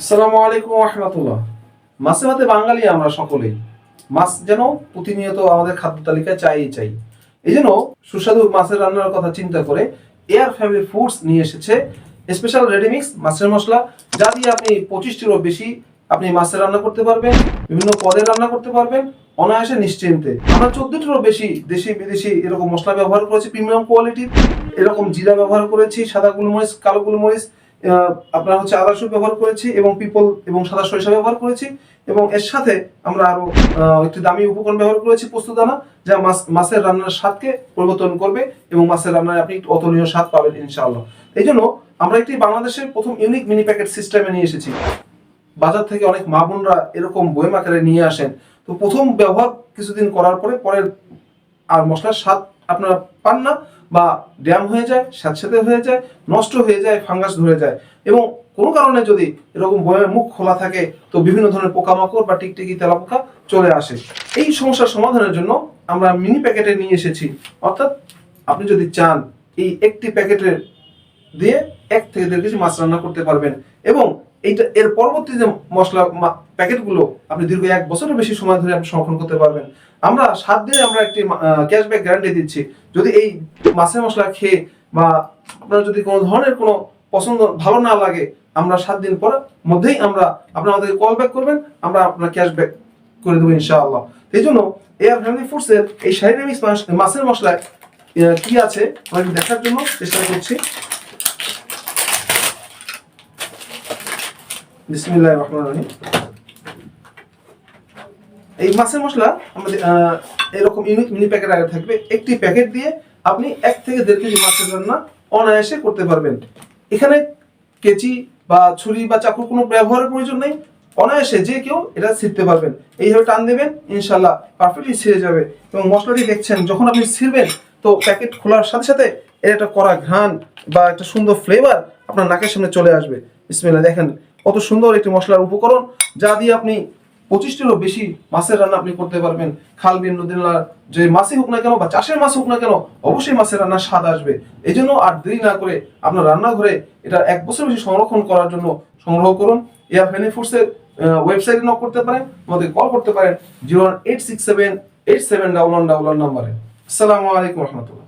আসসালামু আলাইকুম রহমতুল্লাহ। মাছে ভাতে বাঙালি আমরা সকলেই। মাছ যেন প্রতিনিয়ত আমাদের খাদ্য তালিকায় চাই। এই জন্য সুস্বাদু মাছের রান্নার কথা চিন্তা করে এয়ার ফ্যামিলি ফুডস নিয়ে এসেছে স্পেশাল রেডিমিক্স মাছের মশলা, যা দিয়ে আপনি 25টিরও বেশি আপনি মাছের রান্না করতে পারবেন, বিভিন্ন পদের রান্না করতে পারবেন অনায়াসে নিশ্চিন্তে। আমরা 14টিরও বেশি দেশি বিদেশি এরকম মশলা ব্যবহার করেছি প্রিমিয়াম কোয়ালিটির। এরকম জিরা ব্যবহার করেছি, সাদা গোলমরিচ, কালো গোলমরিচ, আপনার হচ্ছে আদা রসুন ব্যবহার করেছি এবং পিপল এবং সাদা সরিষা ব্যবহার করেছি এবং এর সাথে আমরা আরো একটি দামি উপকরণ ব্যবহার করেছি পোস্তদানা, যা মাছের রান্নার স্বাদকে পরিবর্তন করবে এবং মাছের রান্নায় আপনি একটু অতুলনীয় স্বাদ পাবেন ইনশাআল্লাহ। এই জন্য আমরা একটি বাংলাদেশের প্রথম ইউনিক মিনি প্যাকেট সিস্টেমে নিয়ে এসেছি। বাজার থেকে অনেক মা বোনরা এরকম বয়ম আকারে নিয়ে আসেন, তো প্রথম ব্যবহার কিছুদিন করার পরের আর মশলার স্বাদ আপনারা পান না, বা ড্যাম হয়ে যায়, স্যাঁতসেঁতে হয়ে যায়, নষ্ট হয়ে যায়, ফাঙ্গাস ধরে যায় এবং কোনো কারণে যদি এরকম বয়ের মুখ খোলা থাকে তো বিভিন্ন ধরনের পোকামাকড় বা টিকটিকি তেলাপোকা চলে আসে। এই সমস্যার সমাধানের জন্য আমরা মিনি প্যাকেটে নিয়ে এসেছি। অর্থাৎ আপনি যদি চান এই একটি প্যাকেটের দিয়ে 1 থেকে 1.5 কেজি মাছ রান্না করতে পারবেন এবং এইটা এর পরবর্তী যে মশলা প্যাকেটগুলো আপনি দীর্ঘ 1 বছরের বেশি সময় ধরে আপনি সংরক্ষণ করতে পারবেন। আমরা 7 দিনে আমরা একটি ক্যাশব্যাক গ্যারান্টি দিচ্ছি। যদি এই মাছের মশলা খেয়ে বা আপনার যদি কোনো ধরনের কোনো পছন্দ ভালো না লাগে, আমরা 7 দিন পর মধ্যেই আপনারা আমাদেরকে কল ব্যাক করবেন, আমরা আপনার ক্যাশব্যাক করে দেবো ইনশাআল্লাহ। এই জন্য এয়ার ফ্যামিলি ফুডস এর এই শারীরিক মাছের মশলায় কি আছে আমি দেখার জন্য চেষ্টা করছি। বিসমিল্লাহির রহমানির রহিম। এই মাছের মশলা আমাদের এরকম ইউনিক মিনি প্যাকেট আগে থাকবে। একটি প্যাকেট দিয়ে আপনি 1 থেকে 1.5 কেজি মাছের রান্না অনায়াসে করতে পারবেন। এখানে কেচি বা ছুরি বা চাকুর কোনো ব্যবহারের প্রয়োজন নেই, অনায়াসে যে কেউ এটা ছিঁড়তে পারবেন। এইভাবে টান দেবেন, ইনশাল্লাহ পারফেক্টলি ছিঁড়ে যাবে। এবং মশলাটি দেখছেন যখন আপনি ছিঁড়বেন তো প্যাকেট খোলার সাথে সাথে এর একটা কড়া ঘ্রাণ বা একটা সুন্দর ফ্লেভার আপনার নাকের সামনে চলে আসবে। বিসমিল্লাহ, দেখেন কত সুন্দর একটি মশলার উপকরণ, যা দিয়ে আপনি 25টিরও বেশি মাছের রান্না আপনি করতে পারবেন। খাল বিল নদী নালার যে মাছই হোক না কেন বা চাষের মাছ হোক না কেন, অবশ্যই মাছের রান্নার স্বাদ আসবে। এই জন্য আর দেরি না করে আপনার রান্নাঘরে এটা 1 বছর বেশি সংরক্ষণ করার জন্য সংগ্রহ করুন। এয়ার ফ্যামিলি ফুডসের ওয়েবসাইটে নক করতে পারেন, আমাদের কল করতে পারেন 01867871111 নাম্বারে। আসসালামু আলাইকুম রহমতুল্লাহ।